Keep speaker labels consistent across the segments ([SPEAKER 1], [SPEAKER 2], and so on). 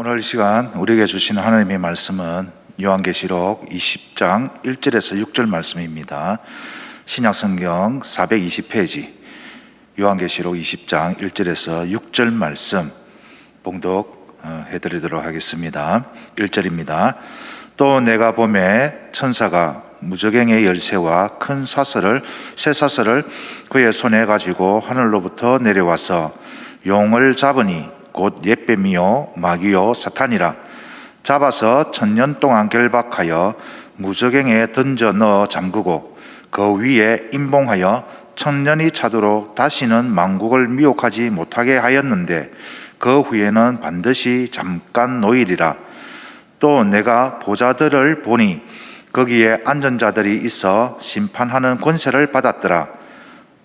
[SPEAKER 1] 오늘 이 시간 우리에게 주시는 하나님의 말씀은 요한계시록 20장 1절에서 6절 말씀입니다. 신약성경 420페이지 요한계시록 20장 1절에서 6절 말씀 봉독해드리도록 하겠습니다. 1절입니다. 또 내가 보매 천사가 무저갱의 열쇠와 큰 새 사슬을 그의 손에 가지고 하늘로부터 내려와서 용을 잡으니 곧 옛뱀이요 마귀요 사탄이라. 잡아서 1000년 동안 결박하여 무저갱에 던져 넣어 잠그고 그 위에 임봉하여 1000년이 차도록 다시는 만국을 미혹하지 못하게 하였는데 그 후에는 반드시 잠깐 노일이라. 또 내가 보좌들을 보니 거기에 앉은 자들이 있어 심판하는 권세를 받았더라.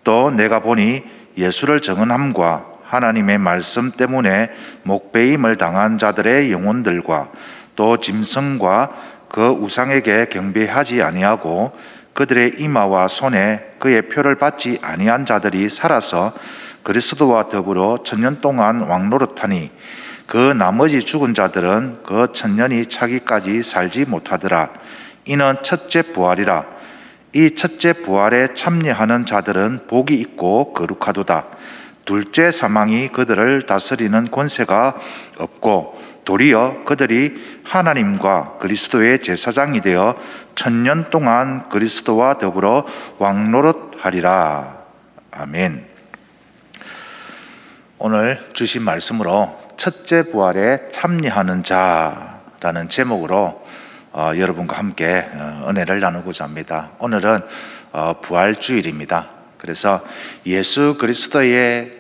[SPEAKER 1] 또 내가 보니 예수를 정언함과 하나님의 말씀 때문에 목배임을 당한 자들의 영혼들과 또 짐승과 그 우상에게 경배하지 아니하고 그들의 이마와 손에 그의 표를 받지 아니한 자들이 살아서 그리스도와 더불어 1000년 동안 왕노릇하니 그 나머지 죽은 자들은 그 1000년이 차기까지 살지 못하더라. 이는 첫째 부활이라. 이 첫째 부활에 참여하는 자들은 복이 있고 거룩하도다. 둘째 사망이 그들을 다스리는 권세가 없고 도리어 그들이 하나님과 그리스도의 제사장이 되어 1000년 동안 그리스도와 더불어 왕노릇하리라. 아멘. 오늘 주신 말씀으로 첫째 부활에 참여하는 자라는 제목으로 여러분과 함께 은혜를 나누고자 합니다. 오늘은 부활주일입니다. 그래서 예수 그리스도의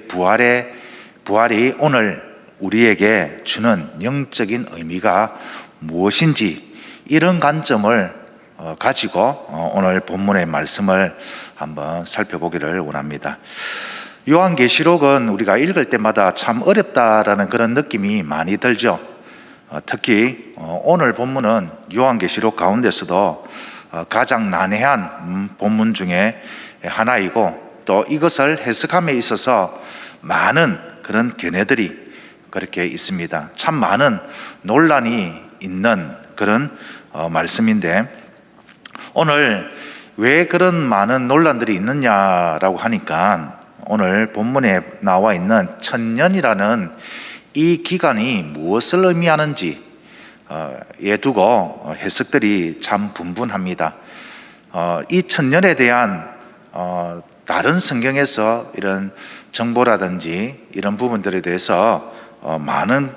[SPEAKER 1] 부활이 오늘 우리에게 주는 영적인 의미가 무엇인지 이런 관점을 가지고 오늘 본문의 말씀을 한번 살펴보기를 원합니다. 요한계시록은 우리가 읽을 때마다 참 어렵다라는 그런 느낌이 많이 들죠. 특히 오늘 본문은 요한계시록 가운데서도 가장 난해한 본문 중에 하나이고 또 이것을 해석함에 있어서 많은 그런 견해들이 그렇게 있습니다. 참 많은 논란이 있는 그런 말씀인데 오늘 왜 그런 많은 논란들이 있느냐라고 하니까 오늘 본문에 나와 있는 1000년이라는 이 기간이 무엇을 의미하는지 에 두고 해석들이 참 분분합니다. 이 1000년에 대한 다른 성경에서 이런 정보라든지 이런 부분들에 대해서 많은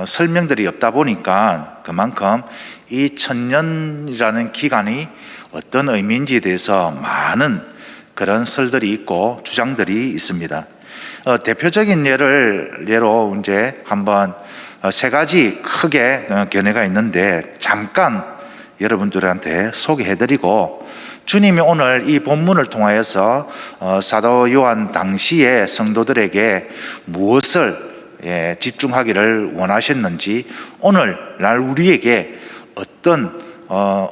[SPEAKER 1] 설명들이 없다 보니까 그만큼 이 1000년이라는 기간이 어떤 의미인지에 대해서 많은 그런 설들이 있고 주장들이 있습니다. 대표적인 예로 이제 한번 세 가지 크게 견해가 있는데 잠깐 여러분들한테 소개해드리고 주님이 오늘 이 본문을 통하여서 사도 요한 당시의 성도들에게 무엇을 집중하기를 원하셨는지 오늘날 우리에게 어떤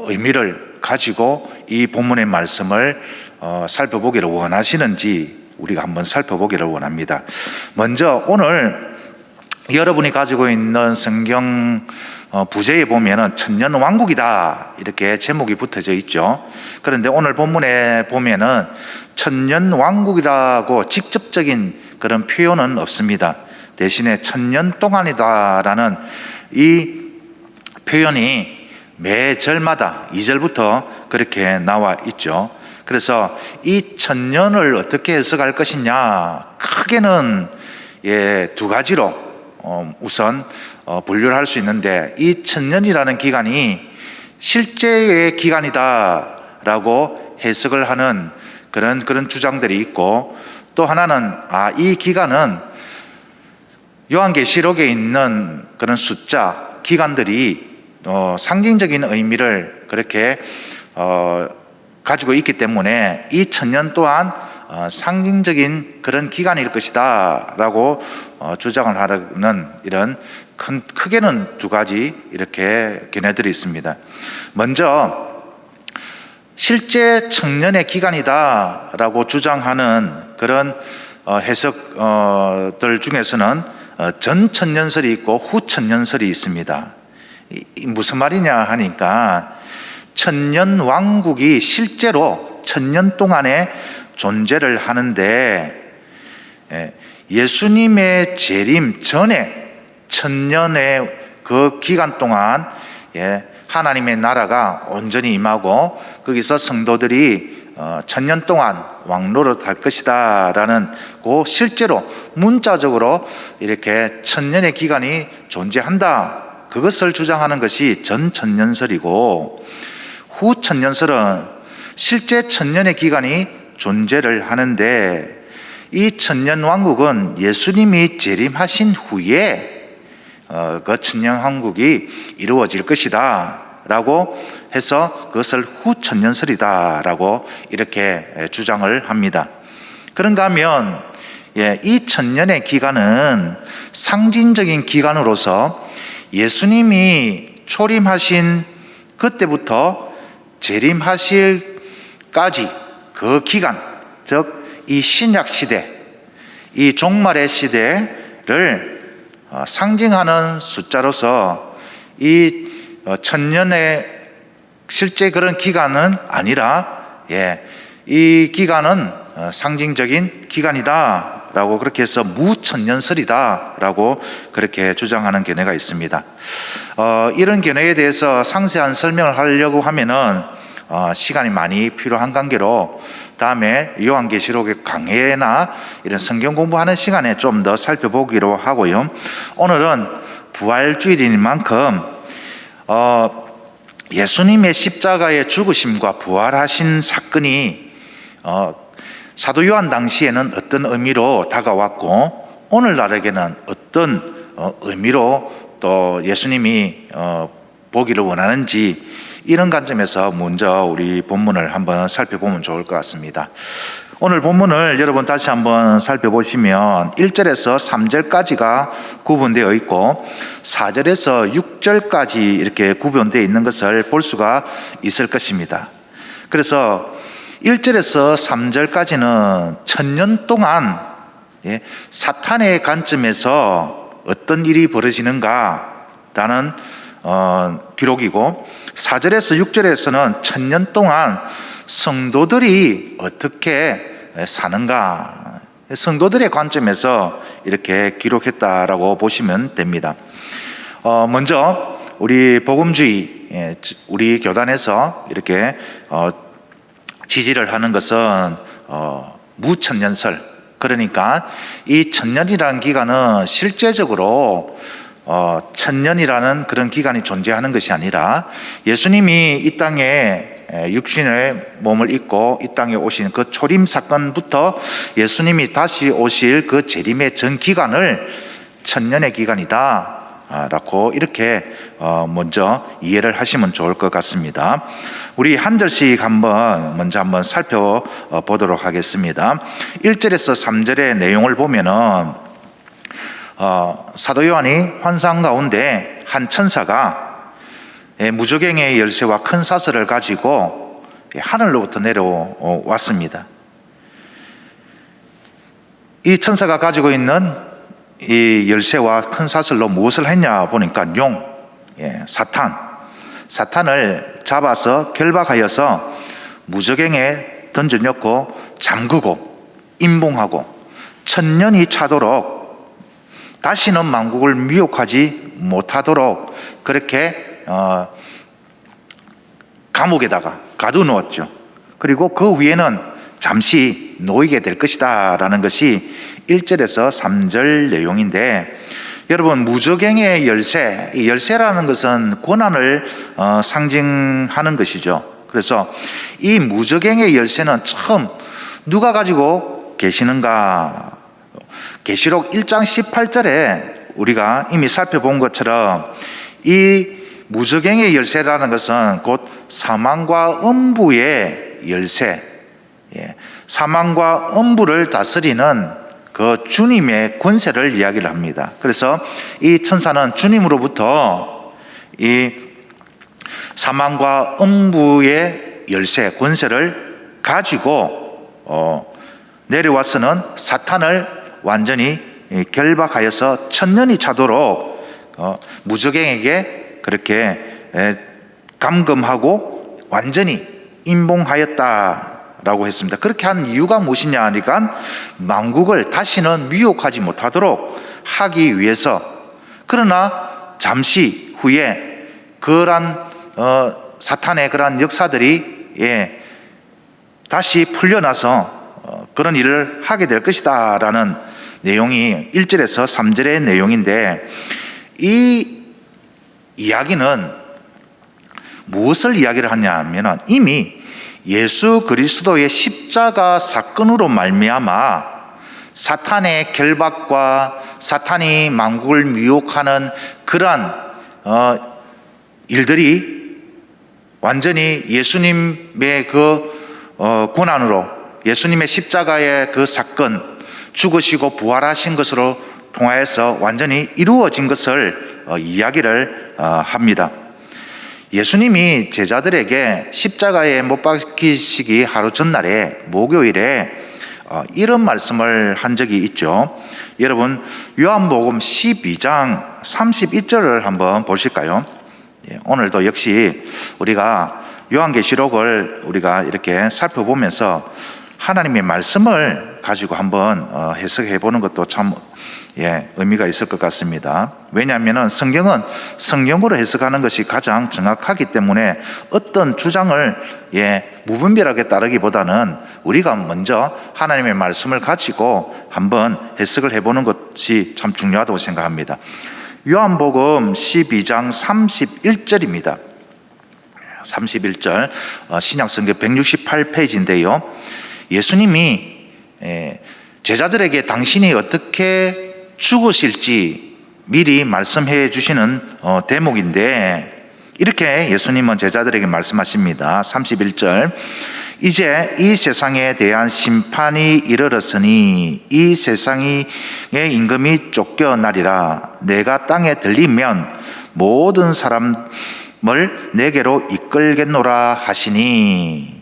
[SPEAKER 1] 의미를 가지고 이 본문의 말씀을 살펴보기를 원하시는지 우리가 한번 살펴보기를 원합니다. 먼저 오늘 여러분이 가지고 있는 성경 부제에 보면은 1000년 왕국이다 이렇게 제목이 붙어져 있죠. 그런데 오늘 본문에 보면은 1000년 왕국이라고 직접적인 그런 표현은 없습니다. 대신에 1000년 동안이다라는 이 표현이 매 절마다 2절부터 그렇게 나와 있죠. 그래서 이 1000년을 어떻게 해석할 것이냐 크게는 두 가지로 우선 분류를 할 수 있는데 이 1000년이라는 기간이 실제의 기간이다라고 해석을 하는 그런 주장들이 있고 또 하나는 이 기간은 요한계시록에 있는 그런 숫자 기간들이 상징적인 의미를 그렇게 가지고 있기 때문에 이 1000년 또한 상징적인 그런 기간일 것이다 라고 주장을 하는 이런 크게는 두 가지 이렇게 견해들이 있습니다. 먼저 실제 1000년의 기간이다 라고 주장하는 그런 해석들 중에서는 전 천년설이 있고 후 천년설이 있습니다. 무슨 말이냐 하니까 천년 왕국이 실제로 천년 동안에 존재를 하는데 예수님의 재림 전에 천년의 그 기간 동안 하나님의 나라가 온전히 임하고 거기서 성도들이 천년 동안 왕노릇 할 것이다 라는 그 실제로 문자적으로 이렇게 천년의 기간이 존재한다, 그것을 주장하는 것이 전천년설이고, 후천년설은 실제 천년의 기간이 존재를 하는데 이 천년왕국은 예수님이 재림하신 후에 그 천년왕국이 이루어질 것이다 라고 해서 그것을 후천년설이다 라고 이렇게 주장을 합니다. 그런가 하면 이 천년의 기간은 상징적인 기간으로서 예수님이 초림하신 그때부터 재림하실까지 그 기간, 즉 이 신약 시대, 이 종말의 시대를 상징하는 숫자로서 이 천년의 실제 그런 기간은 아니라 이 기간은 상징적인 기간이다 라고 그렇게 해서 무천년설이다 라고 그렇게 주장하는 견해가 있습니다. 이런 견해에 대해서 상세한 설명을 하려고 하면은 시간이 많이 필요한 관계로 다음에 요한계시록의 강해나 이런 성경 공부하는 시간에 좀 더 살펴보기로 하고요. 오늘은 부활주일인 만큼 예수님의 십자가의 죽으심과 부활하신 사건이 사도 요한 당시에는 어떤 의미로 다가왔고 오늘날에게는 어떤 의미로 또 예수님이 보기를 원하는지, 이런 관점에서 먼저 우리 본문을 한번 살펴보면 좋을 것 같습니다. 오늘 본문을 여러분 다시 한번 살펴보시면 1절에서 3절까지가 구분되어 있고 4절에서 6절까지 이렇게 구분되어 있는 것을 볼 수가 있을 것입니다. 그래서 1절에서 3절까지는 천년 동안 사탄의 관점에서 어떤 일이 벌어지는가라는 기록이고, 4절에서 6절에서는 천년 동안 성도들이 어떻게 사는가, 성도들의 관점에서 이렇게 기록했다라고 보시면 됩니다. 먼저 우리 복음주의, 우리 교단에서 이렇게 지지를 하는 것은 무천년설, 그러니까 이 천년이라는 기간은 실제적으로 천년이라는 그런 기간이 존재하는 것이 아니라 예수님이 이 땅에 육신의 몸을 입고 이 땅에 오신 그 초림 사건부터 예수님이 다시 오실 그 재림의 전 기간을 천년의 기간이다 라고 이렇게 먼저 이해를 하시면 좋을 것 같습니다. 우리 한 절씩 먼저 한번 살펴보도록 하겠습니다. 1절에서 3절의 내용을 보면은 사도 요한이 환상 가운데 한 천사가 무저갱의 열쇠와 큰 사슬을 가지고 하늘로부터 내려왔습니다. 이 천사가 가지고 있는 이 열쇠와 큰 사슬로 무엇을 했냐 보니까 사탄을 잡아서 결박하여서 무저갱에 던져넣고 잠그고 임봉하고 천년이 차도록 다시는 만국을 미혹하지 못하도록 그렇게 감옥에다가 가두놓았죠. 그리고 그 위에는 잠시 놓이게 될 것이다 라는 것이 1절에서 3절 내용인데, 여러분 무저갱의 열쇠, 이 열쇠라는 것은 권한을 상징하는 것이죠. 그래서 이 무저갱의 열쇠는 처음 누가 가지고 계시는가? 계시록 1장 18절에 우리가 이미 살펴본 것처럼 이 무저갱의 열쇠라는 것은 곧 사망과 음부의 열쇠, 사망과 음부를 다스리는 그 주님의 권세를 이야기를 합니다. 그래서 이 천사는 주님으로부터 이 사망과 음부의 열쇠, 권세를 가지고 내려와서는 사탄을 완전히 결박하여서 1000년이 차도록 무적행에게 그렇게 감금하고 완전히 임봉하였다라고 했습니다. 그렇게 한 이유가 무엇이냐 하니까 만국을 다시는 미혹하지 못하도록 하기 위해서. 그러나 잠시 후에 그러한 사탄의 그러한 역사들이 다시 풀려나서 그런 일을 하게 될 것이다 라는 내용이 1절에서 3절의 내용인데, 이 이야기는 무엇을 이야기를 하냐 하면 이미 예수 그리스도의 십자가 사건으로 말미암아 사탄의 결박과 사탄이 만국을 미혹하는 그러한 일들이 완전히 예수님의 그 고난으로, 예수님의 십자가의 그 사건, 죽으시고 부활하신 것으로 통하여서 완전히 이루어진 것을 이야기를 합니다. 예수님이 제자들에게 십자가에 못 박히시기 하루 전날에 목요일에 이런 말씀을 한 적이 있죠. 여러분, 요한복음 12장 31절을 한번 보실까요? 오늘도 역시 우리가 요한계시록을 우리가 이렇게 살펴보면서 하나님의 말씀을 가지고 한번 해석해 보는 것도 참 의미가 있을 것 같습니다. 왜냐하면 성경은 성경으로 해석하는 것이 가장 정확하기 때문에 어떤 주장을 무분별하게 따르기보다는 우리가 먼저 하나님의 말씀을 가지고 한번 해석을 해보는 것이 참 중요하다고 생각합니다. 요한복음 12장 31절입니다. 31절 신약성경 168페이지인데요. 예수님이 제자들에게 당신이 어떻게 죽으실지 미리 말씀해 주시는 대목인데, 이렇게 예수님은 제자들에게 말씀하십니다. 31절, 이제 이 세상에 대한 심판이 이르렀으니 이 세상의 임금이 쫓겨나리라. 내가 땅에 들리면 모든 사람을 내게로 이끌겠노라 하시니,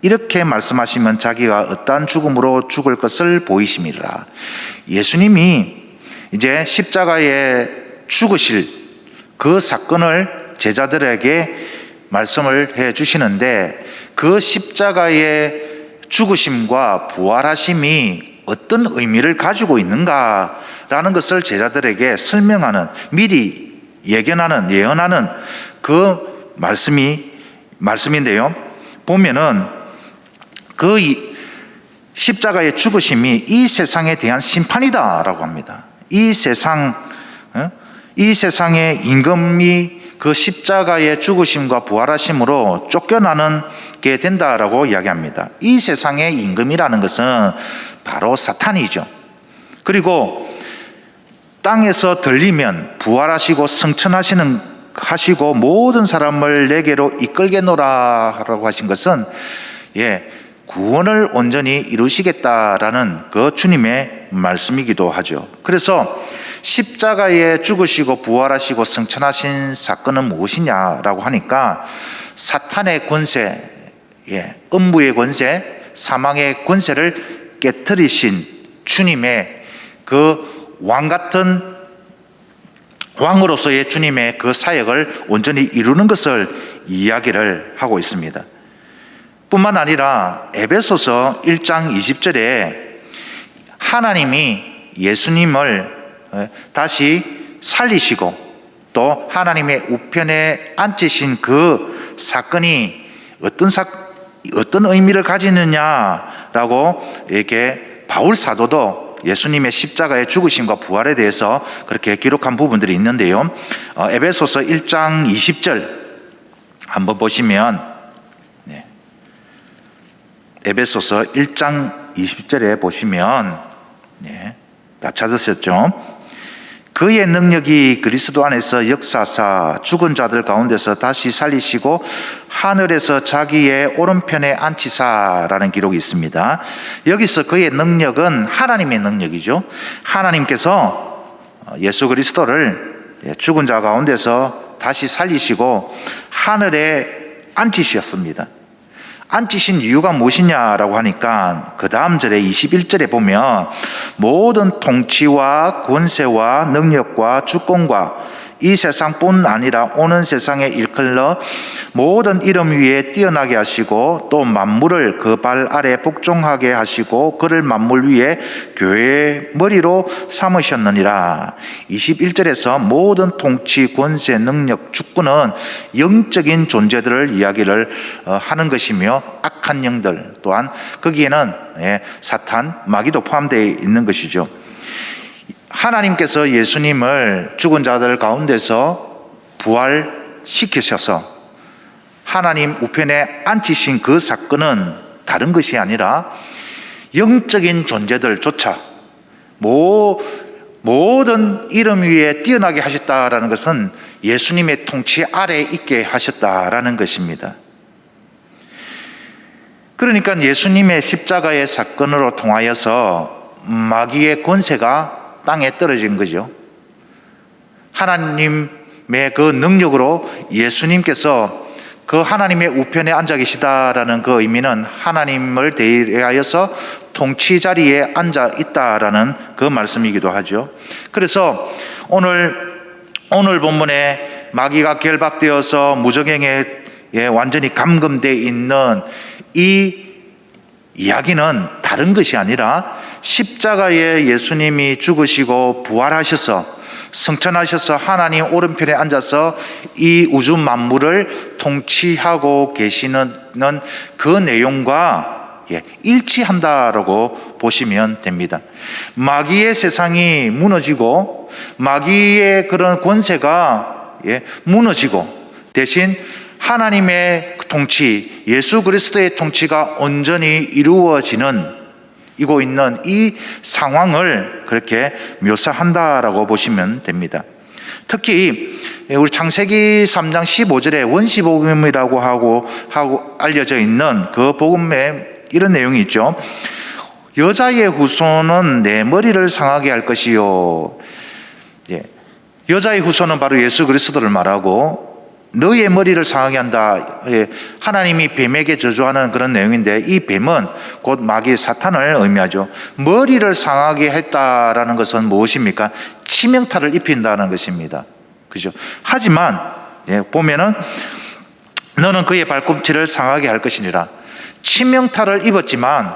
[SPEAKER 1] 이렇게 말씀하시면 자기가 어떠한 죽음으로 죽을 것을 보이심이라. 예수님이 이제 십자가에 죽으실 그 사건을 제자들에게 말씀을 해 주시는데, 그 십자가의 죽으심과 부활하심이 어떤 의미를 가지고 있는가라는 것을 제자들에게 설명하는, 미리 예언하는 그 말씀인데요. 보면은 그 십자가의 죽으심이 이 세상에 대한 심판이다라고 합니다. 이 세상의 임금이 그 십자가의 죽으심과 부활하심으로 쫓겨나게 된다라고 이야기합니다. 이 세상의 임금이라는 것은 바로 사탄이죠. 그리고 땅에서 들리면 부활하시고 승천하시고 모든 사람을 내게로 이끌겠노라라고 하신 것은 구원을 온전히 이루시겠다라는 그 주님의 말씀이기도 하죠. 그래서 십자가에 죽으시고 부활하시고 승천하신 사건은 무엇이냐라고 하니까 사탄의 권세, 음부의 권세, 사망의 권세를 깨뜨리신 주님의 그 왕같은 왕으로서의 주님의 그 사역을 온전히 이루는 것을 이야기를 하고 있습니다. 뿐만 아니라 에베소서 1장 20절에 하나님이 예수님을 다시 살리시고 또 하나님의 우편에 앉히신 그 사건이 어떤 의미를 가지느냐라고 이렇게 바울 사도도 예수님의 십자가의 죽으심과 부활에 대해서 그렇게 기록한 부분들이 있는데요. 에베소서 1장 20절 한번 보시면, 에베소서 1장 20절에 보시면, 다 찾으셨죠? 그의 능력이 그리스도 안에서 역사사 죽은 자들 가운데서 다시 살리시고 하늘에서 자기의 오른편에 앉히사라는 기록이 있습니다. 여기서 그의 능력은 하나님의 능력이죠. 하나님께서 예수 그리스도를 죽은 자 가운데서 다시 살리시고 하늘에 앉히셨습니다. 앉히신 이유가 무엇이냐라고 하니까 그 다음 절에 21절에 보면 모든 통치와 권세와 능력과 주권과 이 세상뿐 아니라 오는 세상에 일컬러 모든 이름 위에 뛰어나게 하시고 또 만물을 그 발 아래 복종하게 하시고 그를 만물 위에 교회의 머리로 삼으셨느니라. 21절에서 모든 통치, 권세, 능력, 주권은 영적인 존재들을 이야기를 하는 것이며 악한 영들 또한 거기에는 사탄, 마귀도 포함되어 있는 것이죠. 하나님께서 예수님을 죽은 자들 가운데서 부활시키셔서 하나님 우편에 앉히신 그 사건은 다른 것이 아니라 영적인 존재들조차 모든 이름 위에 뛰어나게 하셨다라는 것은 예수님의 통치 아래에 있게 하셨다라는 것입니다. 그러니까 예수님의 십자가의 사건으로 통하여서 마귀의 권세가 땅에 떨어진 거죠. 하나님의 그 능력으로 예수님께서 그 하나님의 우편에 앉아 계시다라는 그 의미는 하나님을 대하여서 통치 자리에 앉아 있다라는 그 말씀이기도 하죠. 그래서 오늘 본문에 마귀가 결박되어서 무저갱에 완전히 감금되어 있는 이 이야기는 다른 것이 아니라 십자가에 예수님이 죽으시고 부활하셔서 승천하셔서 하나님 오른편에 앉아서 이 우주 만물을 통치하고 계시는 그 내용과 일치한다라고 보시면 됩니다. 마귀의 세상이 무너지고 마귀의 그런 권세가 무너지고 대신 하나님의 통치, 예수 그리스도의 통치가 온전히 이루어지는 이고 있는 이 상황을 그렇게 묘사한다라고 보시면 됩니다. 특히 우리 창세기 3장 15절에 원시복음이라고 하고 알려져 있는 그 복음에 이런 내용이 있죠. 여자의 후손은 내 머리를 상하게 할 것이요. 여자의 후손은 바로 예수 그리스도를 말하고 너의 머리를 상하게 한다. 하나님이 뱀에게 저주하는 그런 내용인데 이 뱀은 곧 마귀 사탄을 의미하죠. 머리를 상하게 했다라는 것은 무엇입니까? 치명타를 입힌다는 것입니다. 그죠? 하지만 보면은 너는 그의 발꿈치를 상하게 할 것이니라. 치명타를 입었지만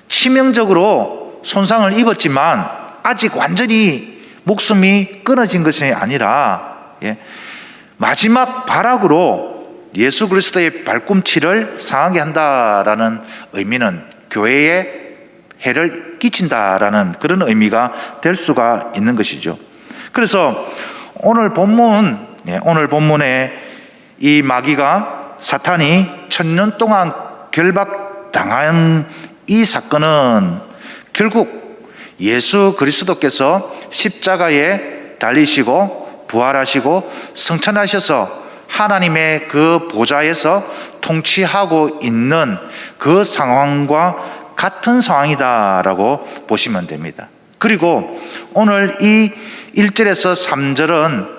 [SPEAKER 1] 치명적으로 손상을 입었지만 아직 완전히 목숨이 끊어진 것이 아니라 마지막 발악으로 예수 그리스도의 발꿈치를 상하게 한다라는 의미는 교회에 해를 끼친다라는 그런 의미가 될 수가 있는 것이죠. 그래서 오늘 본문에 이 마귀가 사탄이 1000년 동안 결박당한 이 사건은 결국 예수 그리스도께서 십자가에 달리시고 부활하시고 승천하셔서 하나님의 그 보좌에서 통치하고 있는 그 상황과 같은 상황이다라고 보시면 됩니다. 그리고 오늘 이 1절에서 3절은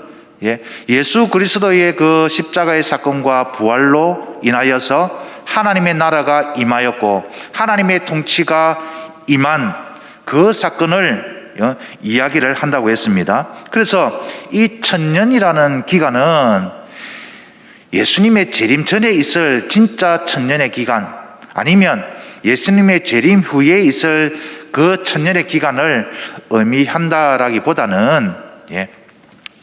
[SPEAKER 1] 예수 그리스도의 그 십자가의 사건과 부활로 인하여서 하나님의 나라가 임하였고 하나님의 통치가 임한 그 사건을 이야기를 한다고 했습니다. 그래서 이 1000년이라는 기간은 예수님의 재림 전에 있을 진짜 1000년의 기간 아니면 예수님의 재림 후에 있을 그 1000년의 기간을 의미한다라기보다는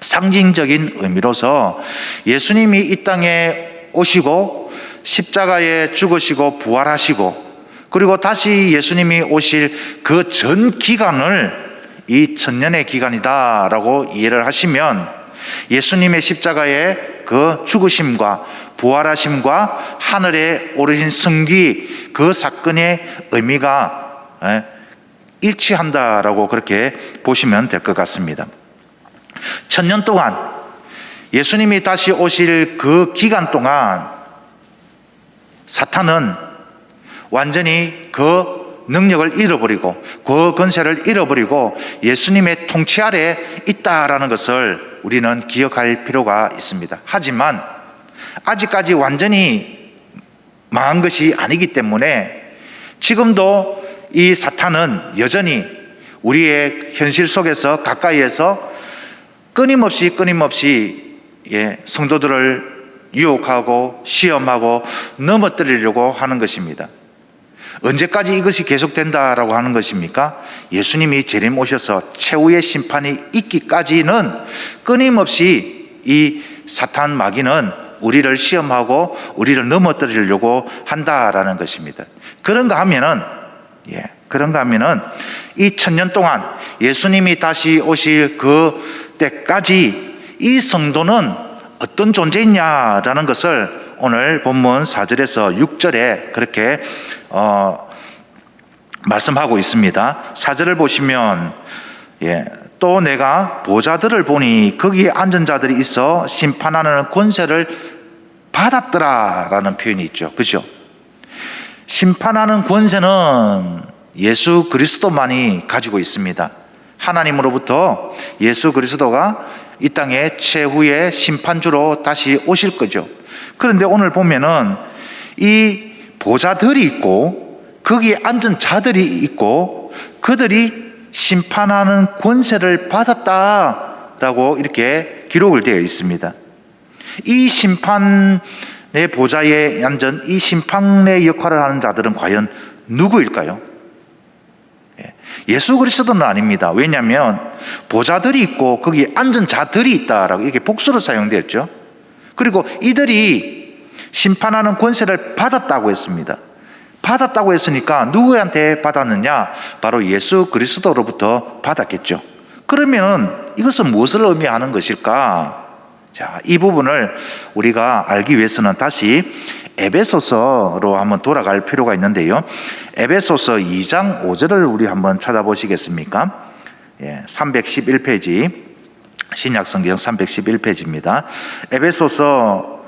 [SPEAKER 1] 상징적인 의미로서 예수님이 이 땅에 오시고 십자가에 죽으시고 부활하시고 그리고 다시 예수님이 오실 그 전 기간을 이 1000년의 기간이다라고 이해를 하시면 예수님의 십자가의 그 죽으심과 부활하심과 하늘에 오르신 승귀 그 사건의 의미가 일치한다라고 그렇게 보시면 될 것 같습니다. 1000년 동안 예수님이 다시 오실 그 기간 동안 사탄은 완전히 그 능력을 잃어버리고 그 권세를 잃어버리고 예수님의 통치 아래 있다라는 것을 우리는 기억할 필요가 있습니다. 하지만 아직까지 완전히 망한 것이 아니기 때문에 지금도 이 사탄은 여전히 우리의 현실 속에서 가까이에서 끊임없이 성도들을 유혹하고 시험하고 넘어뜨리려고 하는 것입니다. 언제까지 이것이 계속된다라고 하는 것입니까? 예수님이 재림 오셔서 최후의 심판이 있기까지는 끊임없이 이 사탄 마귀는 우리를 시험하고 우리를 넘어뜨리려고 한다라는 것입니다. 그런가 하면은 이 1000년 동안 예수님이 다시 오실 그 때까지 이 성도는 어떤 존재이냐라는 것을 오늘 본문 4절에서 6절에 그렇게 말씀하고 있습니다. 4절을 보시면 또 내가 보좌들을 보니 거기에 앉은 자들이 있어 심판하는 권세를 받았더라라는 표현이 있죠. 그죠? 심판하는 권세는 예수 그리스도만이 가지고 있습니다. 하나님으로부터 예수 그리스도가 이 땅에 최후의 심판주로 다시 오실 거죠. 그런데 오늘 보면은 이 보좌들이 있고 거기에 앉은 자들이 있고 그들이 심판하는 권세를 받았다라고 이렇게 기록을 되어 있습니다. 이 심판의 보좌에 앉은 이 심판의 역할을 하는 자들은 과연 누구일까요? 예수 그리스도는 아닙니다. 왜냐하면 보좌들이 있고 거기에 앉은 자들이 있다라고 이렇게 복수로 사용되었죠. 그리고 이들이 심판하는 권세를 받았다고 했습니다. 받았다고 했으니까 누구한테 받았느냐? 바로 예수 그리스도로부터 받았겠죠. 그러면 이것은 무엇을 의미하는 것일까? 자, 이 부분을 우리가 알기 위해서는 다시 에베소서로 한번 돌아갈 필요가 있는데요. 에베소서 2장 5절을 우리 한번 찾아보시겠습니까? 311페이지, 신약성경 311페이지입니다. 에베소서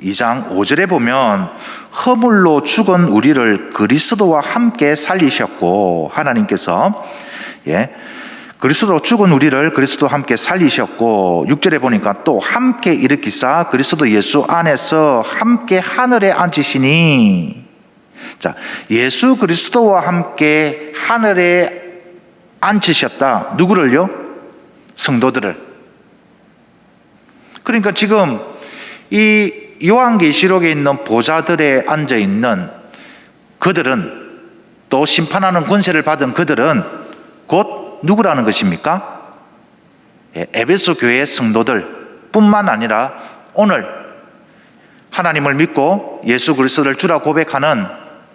[SPEAKER 1] 2장 5절에 보면 허물로 죽은 우리를 그리스도와 함께 살리셨고, 하나님께서 그리스도로 죽은 우리를 그리스도와 함께 살리셨고, 6절에 보니까 또 함께 일으키사 그리스도 예수 안에서 함께 하늘에 앉으시니, 자, 예수 그리스도와 함께 하늘에 앉으셨다. 누구를요? 성도들을. 그러니까 지금 이 요한계시록에 있는 보좌들에 앉아 있는 그들은, 또 심판하는 권세를 받은 그들은 곧 누구라는 것입니까? 에베소 교회의 성도들 뿐만 아니라 오늘 하나님을 믿고 예수 그리스도를 주라 고백하는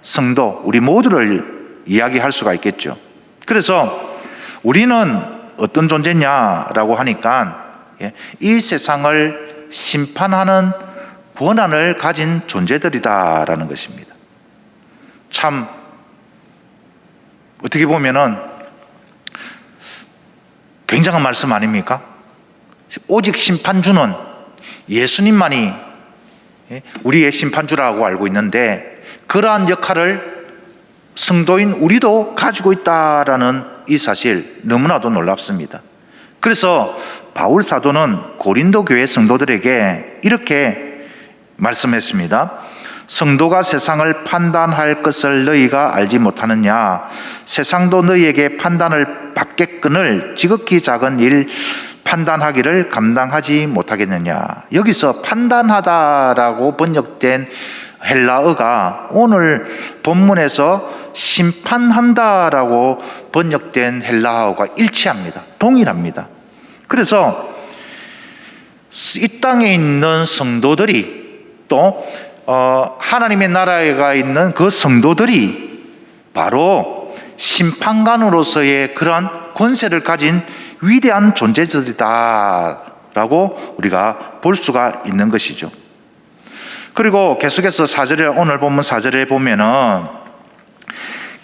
[SPEAKER 1] 성도, 우리 모두를 이야기할 수가 있겠죠. 그래서 우리는 어떤 존재냐라고 하니까 이 세상을 심판하는 권한을 가진 존재들이다라는 것입니다. 참 어떻게 보면은 굉장한 말씀 아닙니까? 오직 심판주는 예수님만이 우리의 심판주라고 알고 있는데, 그러한 역할을 성도인 우리도 가지고 있다라는 이 사실 너무나도 놀랍습니다. 그래서 바울 사도는 고린도 교회 성도들에게 이렇게 말씀했습니다. 성도가 세상을 판단할 것을 너희가 알지 못하느냐? 세상도 너희에게 판단을 받겠거늘 지극히 작은 일 판단하기를 감당하지 못하겠느냐? 여기서 판단하다라고 번역된 헬라어가 오늘 본문에서 심판한다라고 번역된 헬라어가 일치합니다. 동일합니다. 그래서 이 땅에 있는 성도들이 또 하나님의 나라에 있는 그 성도들이 바로 심판관으로서의 그러한 권세를 가진 위대한 존재들이다라고 우리가 볼 수가 있는 것이죠. 그리고 계속해서 4절에, 오늘 본문 4절에 보면은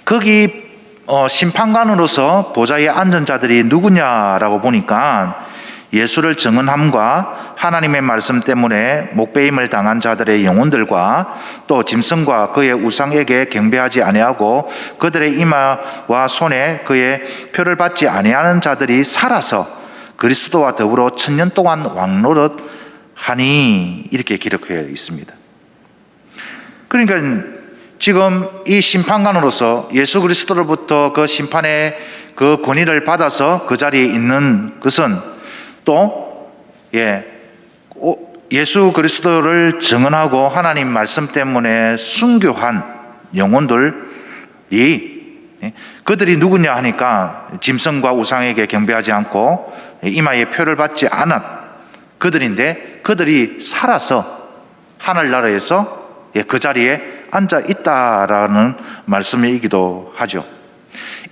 [SPEAKER 1] 거기 심판관으로서 보좌에 앉은 자들이 누구냐라고 보니까 예수를 증언함과 하나님의 말씀 때문에 목배임을 당한 자들의 영혼들과 또 짐승과 그의 우상에게 경배하지 아니하고 그들의 이마와 손에 그의 표를 받지 아니하는 자들이 살아서 그리스도와 더불어 1000년 동안 왕노릇하니, 이렇게 기록되어 있습니다. 그러니까 지금 이 심판관으로서 예수 그리스도로부터 그 심판의 그 권위를 받아서 그 자리에 있는 것은 또 예수 그리스도를 증언하고 하나님 말씀 때문에 순교한 영혼들이, 그들이 누구냐 하니까 짐승과 우상에게 경배하지 않고 이마에 표를 받지 않은 그들인데, 그들이 살아서 하늘나라에서 그 자리에 앉아 있다라는 말씀이기도 하죠.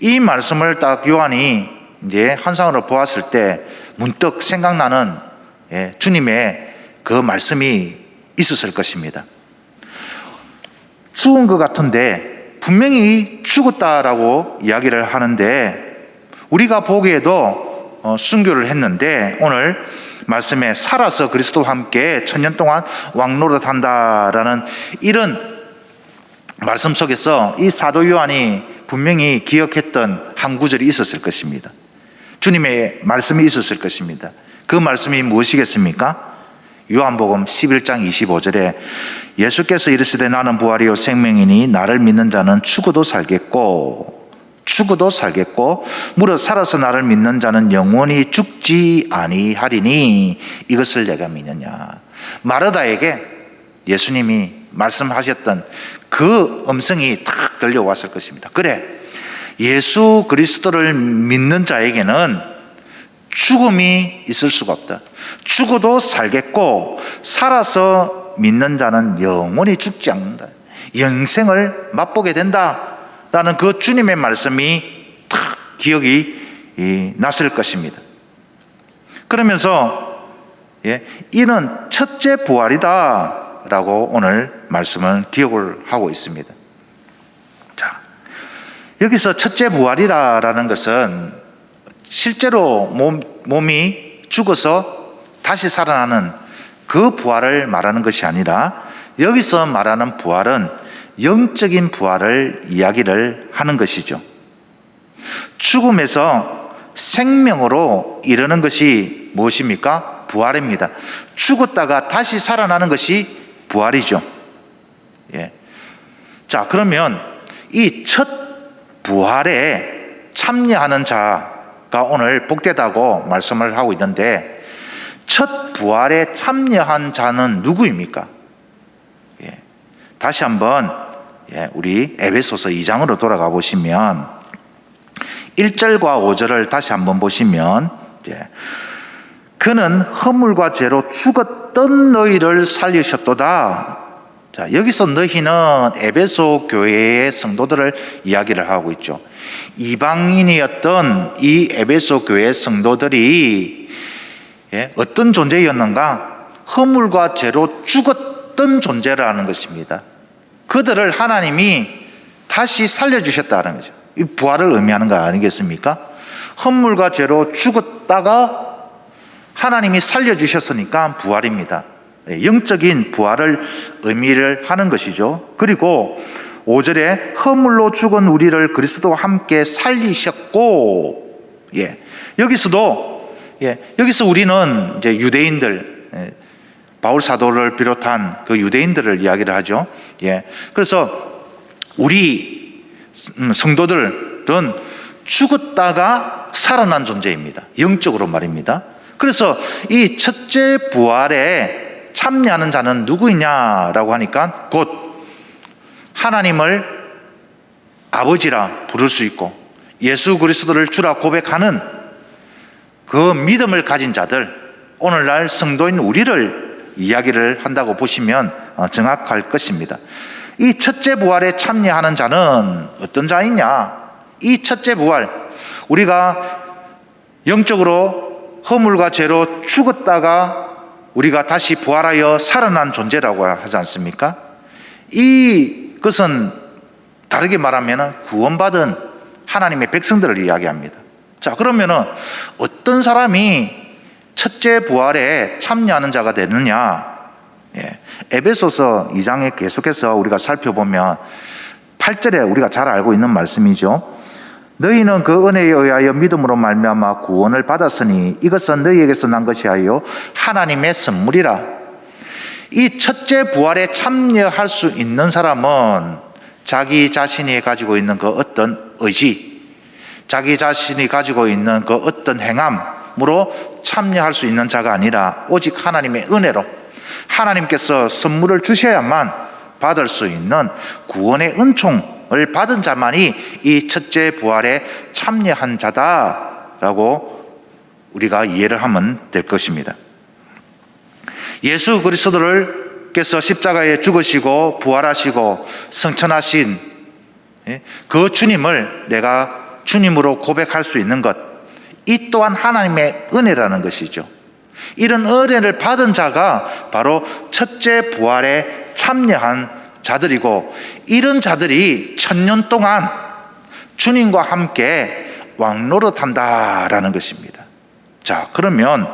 [SPEAKER 1] 이 말씀을 딱 요한이 이제 환상으로 보았을 때 문득 생각나는 주님의 그 말씀이 있었을 것입니다. 죽은 것 같은데 분명히 죽었다라고 이야기를 하는데, 우리가 보기에도 순교를 했는데 오늘 말씀에 살아서 그리스도와 함께 천년 동안 왕노릇한다라는 이런 말씀 속에서 이 사도 요한이 분명히 기억했던 한 구절이 있었을 것입니다. 주님의 말씀이 있었을 것입니다. 그 말씀이 무엇이겠습니까? 요한복음 11장 25절에 예수께서 이르시되 나는 부활이요 생명이니 나를 믿는 자는 죽어도 살겠고 무릇 살아서 나를 믿는 자는 영원히 죽지 아니하리니 이것을 내가 믿느냐. 마르다에게 예수님이 말씀하셨던 그 음성이 탁 들려왔을 것입니다. 그래, 예수 그리스도를 믿는 자에게는 죽음이 있을 수가 없다. 죽어도 살겠고 살아서 믿는 자는 영원히 죽지 않는다. 영생을 맛보게 된다라는 그 주님의 말씀이 탁 기억이 났을 것입니다. 그러면서 이는 첫째 부활이다 라고 오늘 말씀을 기억을 하고 있습니다. 자, 여기서 첫째 부활이라는 것은 실제로 몸이 죽어서 다시 살아나는 그 부활을 말하는 것이 아니라, 여기서 말하는 부활은 영적인 부활을 이야기를 하는 것이죠. 죽음에서 생명으로 이르는 것이 무엇입니까? 부활입니다. 죽었다가 다시 살아나는 것이 부활이죠. 자, 그러면 이 첫 부활에 참여하는 자가 오늘 복되다고 말씀을 하고 있는데, 첫 부활에 참여한 자는 누구입니까? 다시 한번 우리 에베소서 2장으로 돌아가 보시면 1절과 5절을 다시 한번 보시면, 그는 허물과 죄로 죽었던 너희를 살리셨도다. 자, 여기서 너희는 에베소 교회의 성도들을 이야기를 하고 있죠. 이방인이었던 이 에베소 교회 성도들이 어떤 존재였는가? 허물과 죄로 죽었던 존재라는 것입니다. 그들을 하나님이 다시 살려주셨다는 거죠. 이 부활을 의미하는 거 아니겠습니까? 허물과 죄로 죽었다가 하나님이 살려주셨으니까 부활입니다. 영적인 부활을 의미를 하는 것이죠. 그리고 5절에 허물로 죽은 우리를 그리스도와 함께 살리셨고, 여기서 우리는 이제 유대인들, 바울 사도를 비롯한 그 유대인들을 이야기를 하죠. 그래서 우리 성도들은 죽었다가 살아난 존재입니다. 영적으로 말입니다. 그래서 이 첫째 부활에 참여하는 자는 누구이냐라고 하니까 곧 하나님을 아버지라 부를 수 있고 예수 그리스도를 주라 고백하는 그 믿음을 가진 자들, 오늘날 성도인 우리를 이야기를 한다고 보시면 정확할 것입니다. 이 첫째 부활에 참여하는 자는 어떤 자이냐? 이 첫째 부활, 우리가 영적으로 허물과 죄로 죽었다가 우리가 다시 부활하여 살아난 존재라고 하지 않습니까? 이것은 다르게 말하면 구원받은 하나님의 백성들을 이야기합니다. 자, 그러면은 어떤 사람이 첫째 부활에 참여하는 자가 되느냐? 에베소서 2장에 계속해서 우리가 살펴보면 8절에 우리가 잘 알고 있는 말씀이죠. 너희는 그 은혜에 의하여 믿음으로 말미암아 구원을 받았으니 이것은 너희에게서 난 것이 아니요 하나님의 선물이라. 이 첫째 부활에 참여할 수 있는 사람은 자기 자신이 가지고 있는 그 어떤 의지, 자기 자신이 가지고 있는 그 어떤 행함으로 참여할 수 있는 자가 아니라 오직 하나님의 은혜로 하나님께서 선물을 주셔야만 받을 수 있는 구원의 은총을 받은 자만이 이 첫째 부활에 참여한 자다라고 우리가 이해를 하면 될 것입니다. 예수 그리스도께서 십자가에 죽으시고 부활하시고 승천하신 그 주님을 내가 주님으로 고백할 수 있는 것, 이 또한 하나님의 은혜라는 것이죠. 이런 은혜를 받은 자가 바로 첫째 부활에 참여한 자들이고, 이런 자들이 1000년 동안 주님과 함께 왕노릇한다라는 것입니다. 자, 그러면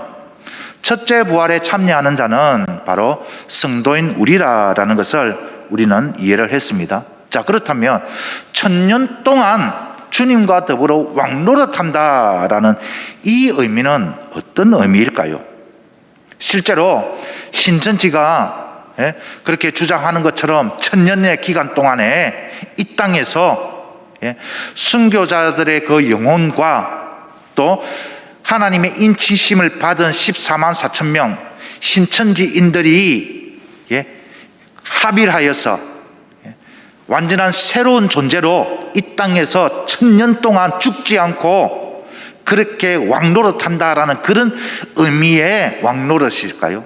[SPEAKER 1] 첫째 부활에 참여하는 자는 바로 성도인 우리라는 것을 우리는 이해를 했습니다. 자, 그렇다면 1000년 동안 주님과 더불어 왕노릇한다라는 이 의미는 어떤 의미일까요? 실제로 신천지가 그렇게 주장하는 것처럼 1000년의 기간 동안에 이 땅에서 순교자들의 그 영혼과 또 하나님의 인치심을 받은 14만 4천 명 신천지인들이 합일하여서 완전한 새로운 존재로 이 땅에서 1000년 동안 죽지 않고 그렇게 왕노릇한다라는 그런 의미의 왕노릇일까요?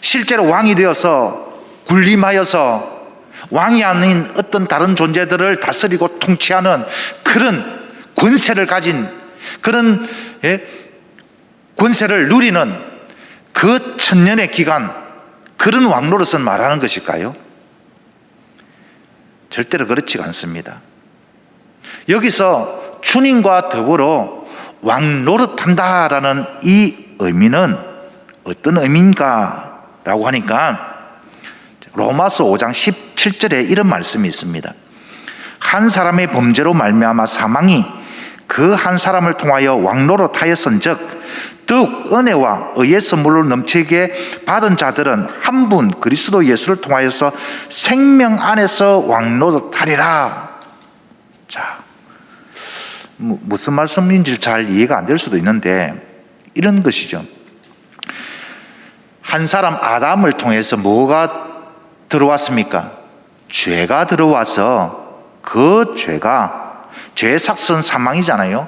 [SPEAKER 1] 실제로 왕이 되어서 군림하여서 왕이 아닌 어떤 다른 존재들을 다스리고 통치하는 그런 권세를 가진 그런 권세를 누리는 그 1000년의 기간, 그런 왕노릇을 말하는 것일까요? 절대로 그렇지가 않습니다. 여기서 주님과 더불어 왕노릇한다라는 이 의미는 어떤 의미인가 라고 하니까 로마서 5장 17절에 이런 말씀이 있습니다. 한 사람의 범죄로 말미암아 사망이 그 한 사람을 통하여 왕노릇하였은즉 더욱 은혜와 의의 선물로 넘치게 받은 자들은 한 분 그리스도 예수를 통하여서 생명 안에서 왕노릇하리라. 자, 무슨 말씀인지 잘 이해가 안 될 수도 있는데 이런 것이죠. 한 사람 아담을 통해서 뭐가 들어왔습니까? 죄가 들어와서 그 죄의 삭선 사망이잖아요.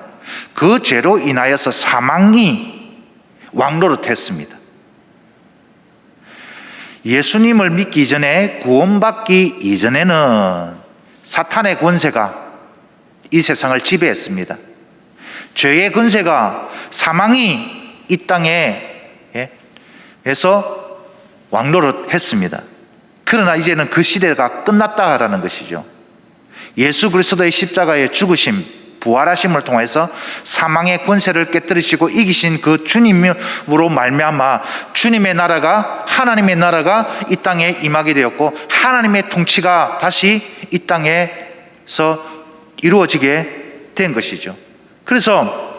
[SPEAKER 1] 그 죄로 인하여서 사망이 왕노릇했습니다. 예수님을 믿기 이전에, 구원받기 이전에는 사탄의 권세가 이 세상을 지배했습니다. 죄의 권세가, 사망이 이 땅에 에서 왕노릇했습니다. 그러나 이제는 그 시대가 끝났다라는 것이죠. 예수 그리스도의 십자가의 죽으심, 부활하심을 통해서 사망의 권세를 깨뜨리시고 이기신 그 주님으로 말미암아 주님의 나라가, 하나님의 나라가 이 땅에 임하게 되었고 하나님의 통치가 다시 이 땅에서 이루어지게 된 것이죠. 그래서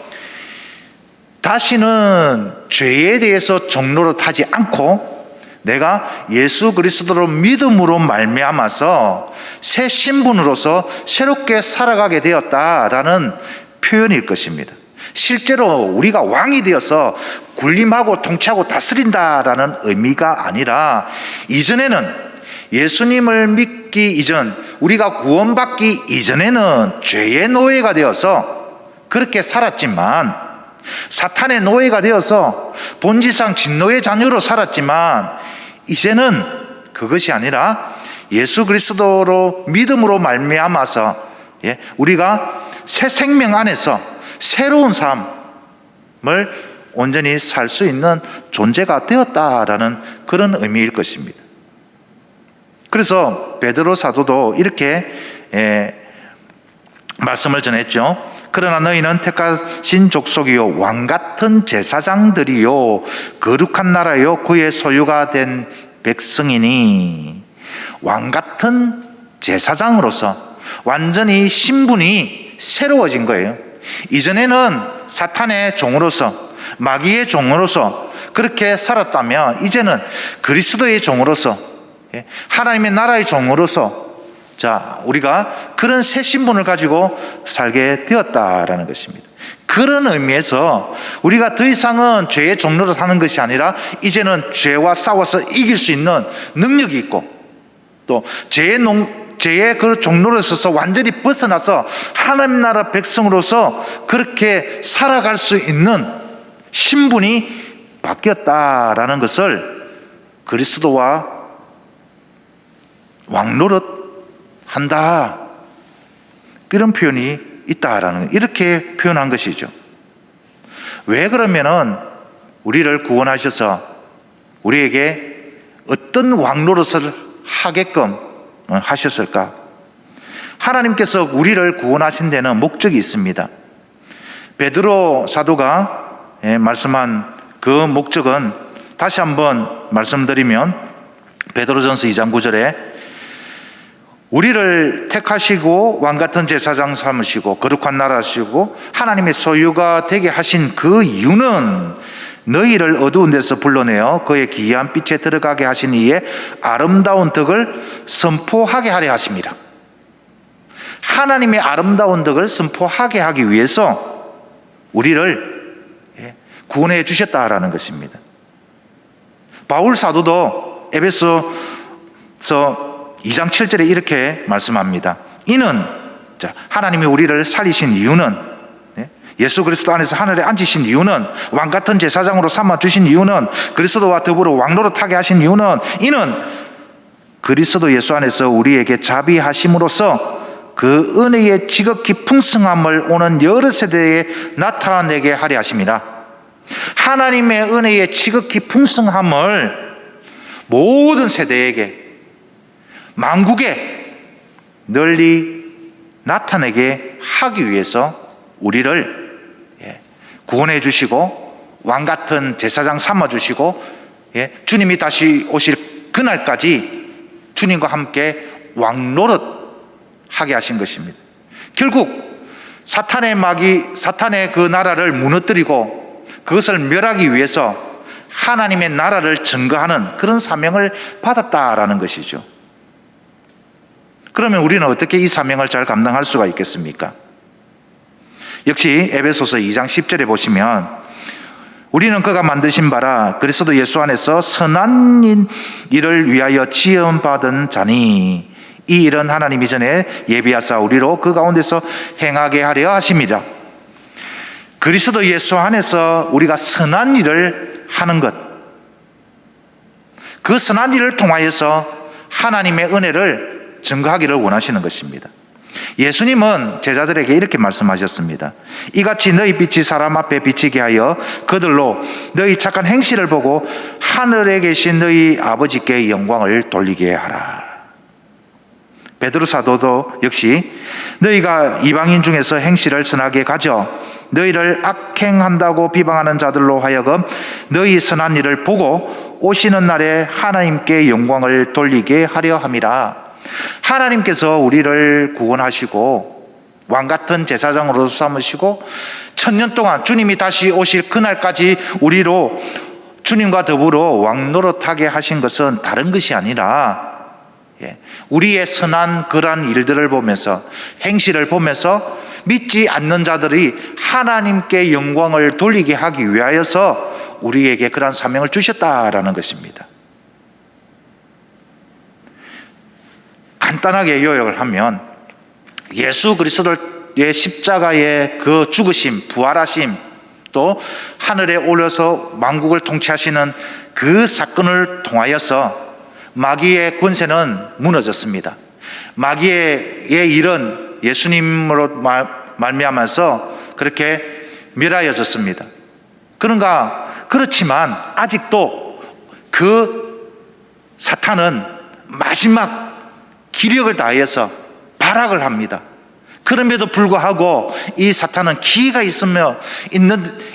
[SPEAKER 1] 다시는 죄에 대해서 종노릇하지 않고 내가 예수 그리스도로 믿음으로 말미암아서 새 신분으로서 새롭게 살아가게 되었다라는 표현일 것입니다. 실제로 우리가 왕이 되어서 군림하고 통치하고 다스린다라는 의미가 아니라, 이전에는 예수님을 믿기 이전, 우리가 구원받기 이전에는 죄의 노예가 되어서 그렇게 살았지만, 사탄의 노예가 되어서 본질상 진노의 자녀로 살았지만, 이제는 그것이 아니라 예수 그리스도로 믿음으로 말미암아서 우리가 새 생명 안에서 새로운 삶을 온전히 살 수 있는 존재가 되었다라는 그런 의미일 것입니다. 그래서 베드로 사도도 이렇게 말씀을 전했죠. 그러나 너희는 택하신 족속이요 왕같은 제사장들이요 거룩한 나라요 그의 소유가 된 백성이니. 왕같은 제사장으로서 완전히 신분이 새로워진 거예요. 이전에는 사탄의 종으로서, 마귀의 종으로서 그렇게 살았다면 이제는 그리스도의 종으로서, 하나님의 나라의 종으로서 자, 우리가 그런 새 신분을 가지고 살게 되었다라는 것입니다. 그런 의미에서 우리가 더 이상은 죄의 종로를 하는 것이 아니라 이제는 죄와 싸워서 이길 수 있는 능력이 있고, 또 죄의 그 종로를 서서 완전히 벗어나서 하나님 나라 백성으로서 그렇게 살아갈 수 있는 신분이 바뀌었다라는 것을 그리스도와 왕노릇 한다, 이런 표현이 있다라는, 이렇게 표현한 것이죠. 왜 그러면은 우리를 구원하셔서 우리에게 어떤 왕노릇을 하게끔 하셨을까? 하나님께서 우리를 구원하신 데는 목적이 있습니다. 베드로 사도가 말씀한 그 목적은 다시 한번 말씀드리면, 베드로전서 2장 9절에 우리를 택하시고 왕같은 제사장 삼으시고 거룩한 나라 하시고 하나님의 소유가 되게 하신 그 이유는 너희를 어두운 데서 불러내어 그의 기이한 빛에 들어가게 하신 이의 아름다운 덕을 선포하게 하려 하심이라. 하나님의 아름다운 덕을 선포하게 하기 위해서 우리를 구원해 주셨다라는 것입니다. 바울 사도도 에베소서 2장 7절에 이렇게 말씀합니다. 이는, 하나님이 우리를 살리신 이유는, 예수 그리스도 안에서 하늘에 앉으신 이유는, 왕같은 제사장으로 삼아주신 이유는, 그리스도와 더불어 왕노릇하게 하신 이유는, 이는 그리스도 예수 안에서 우리에게 자비하심으로써 그 은혜의 지극히 풍성함을 오는 여러 세대에 나타내게 하려 하심이라. 하나님의 은혜의 지극히 풍성함을 모든 세대에게, 만국에 널리 나타내게 하기 위해서 우리를 구원해 주시고 왕같은 제사장 삼아 주시고, 주님이 다시 오실 그날까지 주님과 함께 왕노릇 하게 하신 것입니다. 결국 사탄의 그 나라를 무너뜨리고 그것을 멸하기 위해서 하나님의 나라를 증거하는 그런 사명을 받았다라는 것이죠. 그러면 우리는 어떻게 이 사명을 잘 감당할 수가 있겠습니까? 역시 에베소서 2장 10절에 보시면 우리는 그가 만드신 바라 그리스도 예수 안에서 선한 일을 위하여 지음받은 자니 이 일은 하나님이 전에 예비하사 우리로 그 가운데서 행하게 하려 하심이라. 그리스도 예수 안에서 우리가 선한 일을 하는 것, 그 선한 일을 통하여서 하나님의 은혜를 증거하기를 원하시는 것입니다. 예수님은 제자들에게 이렇게 말씀하셨습니다. 이같이 너희 빛이 사람 앞에 비치게 하여 그들로 너희 착한 행실을 보고 하늘에 계신 너희 아버지께 영광을 돌리게 하라. 베드로 사도도 역시 너희가 이방인 중에서 행실을 선하게 가져 너희를 악행한다고 비방하는 자들로 하여금 너희 선한 일을 보고 오시는 날에 하나님께 영광을 돌리게 하려 함이라. 하나님께서 우리를 구원하시고 왕같은 제사장으로 삼으시고 1000년 동안 주님이 다시 오실 그날까지 우리로 주님과 더불어 왕노릇하게 하신 것은 다른 것이 아니라 우리의 선한 그러한 일들을 보면서, 행실을 보면서 믿지 않는 자들이 하나님께 영광을 돌리게 하기 위하여서 우리에게 그러한 사명을 주셨다라는 것입니다. 간단하게 요약을 하면 예수 그리스도의 십자가의 그 죽으심, 부활하심, 또 하늘에 올려서 만국을 통치하시는 그 사건을 통하여서 마귀의 권세는 무너졌습니다. 마귀의 일은 예수님으로 말미암아서 그렇게 멸하여졌습니다. 그렇지만 아직도 그 사탄은 마지막 기력을 다해서 발악을 합니다. 그럼에도 불구하고 이 사탄은 기회가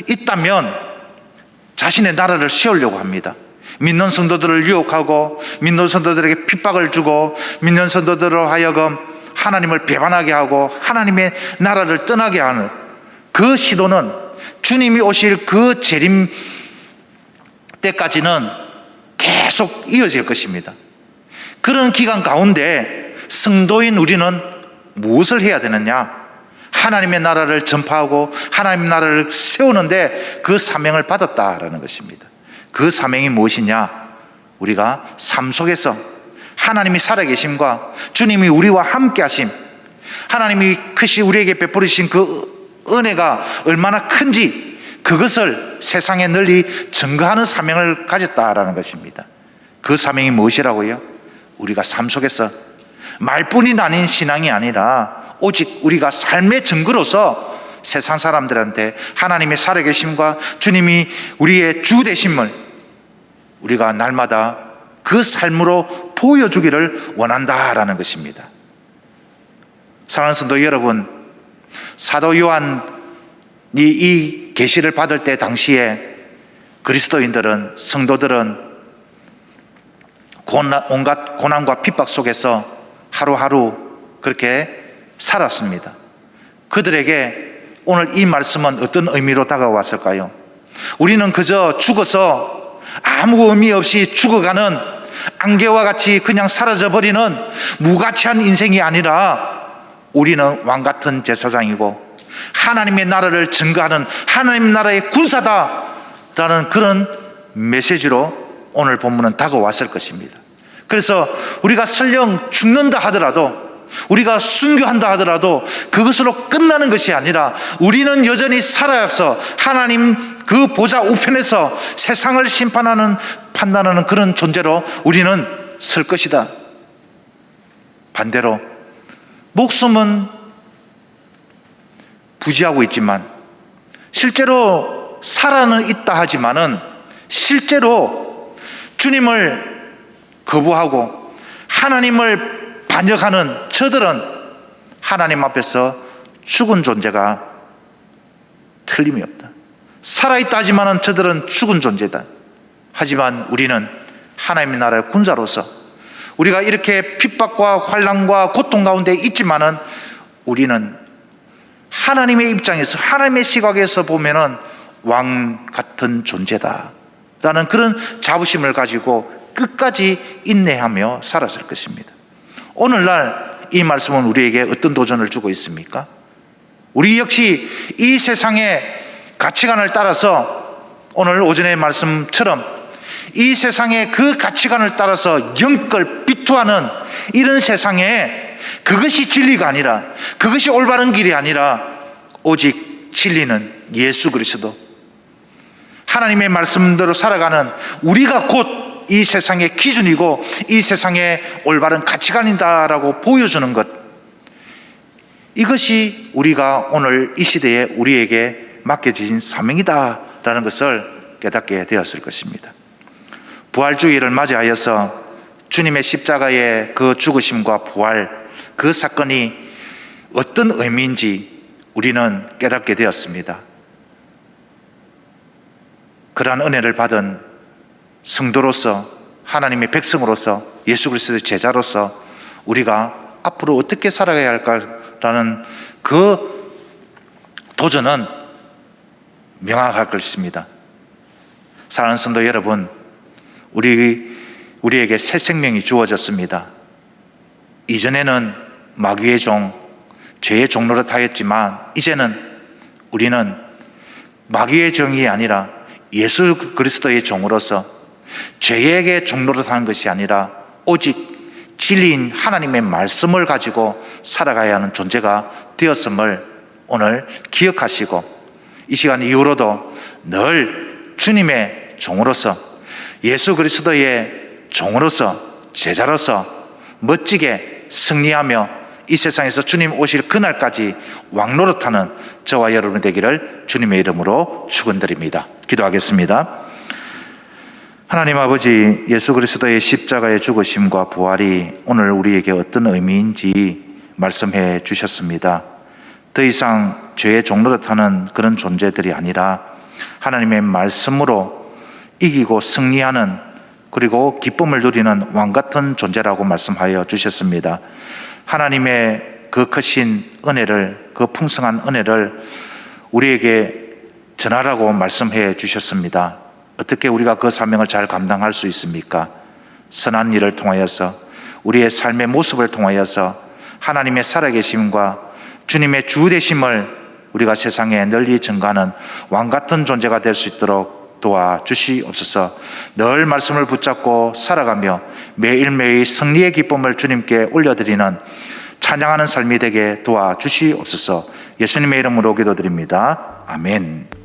[SPEAKER 1] 있다면 자신의 나라를 세우려고 합니다. 믿는 성도들을 유혹하고 믿는 성도들에게 핍박을 주고 믿는 성도들로 하여금 하나님을 배반하게 하고 하나님의 나라를 떠나게 하는 그 시도는 주님이 오실 그 재림 때까지는 계속 이어질 것입니다. 그런 기간 가운데 성도인 우리는 무엇을 해야 되느냐? 하나님의 나라를 전파하고 하나님의 나라를 세우는데 그 사명을 받았다라는 것입니다. 그 사명이 무엇이냐? 우리가 삶 속에서 하나님이 살아계심과 주님이 우리와 함께 하심, 하나님이 크시 우리에게 베풀으신 그 은혜가 얼마나 큰지 그것을 세상에 널리 증거하는 사명을 가졌다라는 것입니다. 그 사명이 무엇이라고요? 우리가 삶 속에서 말뿐이 아닌 신앙이 아니라 오직 우리가 삶의 증거로서 세상 사람들한테 하나님의 살아계심과 주님이 우리의 주 되심을 우리가 날마다 그 삶으로 보여주기를 원한다라는 것입니다. 사랑하는 성도 여러분, 사도 요한이 이 계시를 받을 때 당시에 그리스도인들은, 성도들은 온갖 고난과 핍박 속에서 하루하루 그렇게 살았습니다. 그들에게 오늘 이 말씀은 어떤 의미로 다가왔을까요? 우리는 그저 죽어서 아무 의미 없이 죽어가는 안개와 같이 그냥 사라져버리는 무가치한 인생이 아니라 우리는 왕같은 제사장이고 하나님의 나라를 증거하는 하나님의 나라의 군사다라는 그런 메시지로 오늘 본문은 다가왔을 것입니다. 그래서 우리가 설령 죽는다 하더라도, 우리가 순교한다 하더라도 그것으로 끝나는 것이 아니라 우리는 여전히 살아서 하나님 그 보좌 우편에서 세상을 심판하는, 판단하는 그런 존재로 우리는 설 것이다. 반대로 목숨은 부지하고 있지만, 실제로 살아는 있다 하지만은 실제로 주님을 거부하고 하나님을 반역하는 저들은 하나님 앞에서 죽은 존재가 틀림이 없다. 살아있다 하지만은 저들은 죽은 존재다. 하지만 우리는 하나님의 나라의 군사로서 우리가 이렇게 핍박과 환난과 고통 가운데 있지만은 우리는 하나님의 입장에서, 하나님의 시각에서 보면은 왕 같은 존재다라는 그런 자부심을 가지고 끝까지 인내하며 살았을 것입니다. 오늘날 이 말씀은 우리에게 어떤 도전을 주고 있습니까? 우리 역시 이 세상의 가치관을 따라서 오늘 오전의 말씀처럼 이 세상의 그 가치관을 따라서 영끌 비투하는 이런 세상에 그것이 진리가 아니라, 그것이 올바른 길이 아니라 오직 진리는 예수 그리스도, 하나님의 말씀대로 살아가는 우리가 곧 이 세상의 기준이고 이 세상의 올바른 가치관이다라고 보여주는 것, 이것이 우리가 오늘 이 시대에 우리에게 맡겨진 사명이다라는 것을 깨닫게 되었을 것입니다. 부활주의를 맞이하여서 주님의 십자가의 그 죽으심과 부활, 그 사건이 어떤 의미인지 우리는 깨닫게 되었습니다. 그러한 은혜를 받은 성도로서, 하나님의 백성으로서, 예수 그리스도의 제자로서 우리가 앞으로 어떻게 살아가야 할까라는 그 도전은 명확할 것입니다. 사랑하는 성도 여러분, 우리에게 새 생명이 주어졌습니다. 이전에는 마귀의 종, 죄의 종노릇 하였지만 이제는 우리는 마귀의 종이 아니라 예수 그리스도의 종으로서 죄에게 종노릇하는 것이 아니라 오직 진리인 하나님의 말씀을 가지고 살아가야 하는 존재가 되었음을 오늘 기억하시고 이 시간 이후로도 늘 주님의 종으로서, 예수 그리스도의 종으로서, 제자로서 멋지게 승리하며 이 세상에서 주님 오실 그날까지 왕노릇하는 저와 여러분 되기를 주님의 이름으로 축원드립니다. 기도하겠습니다. 하나님 아버지, 예수 그리스도의 십자가의 죽으심과 부활이 오늘 우리에게 어떤 의미인지 말씀해 주셨습니다. 더 이상 죄의 종노릇하는 그런 존재들이 아니라 하나님의 말씀으로 이기고 승리하는, 그리고 기쁨을 누리는 왕같은 존재라고 말씀하여 주셨습니다. 하나님의 그 크신 은혜를, 그 풍성한 은혜를 우리에게 전하라고 말씀해 주셨습니다. 어떻게 우리가 그 사명을 잘 감당할 수 있습니까? 선한 일을 통하여서, 우리의 삶의 모습을 통하여서 하나님의 살아계심과 주님의 주 되심을 우리가 세상에 널리 전가하는 왕같은 존재가 될 수 있도록 도와주시옵소서. 늘 말씀을 붙잡고 살아가며 매일매일 승리의 기쁨을 주님께 올려드리는 찬양하는 삶이 되게 도와주시옵소서. 예수님의 이름으로 기도드립니다. 아멘.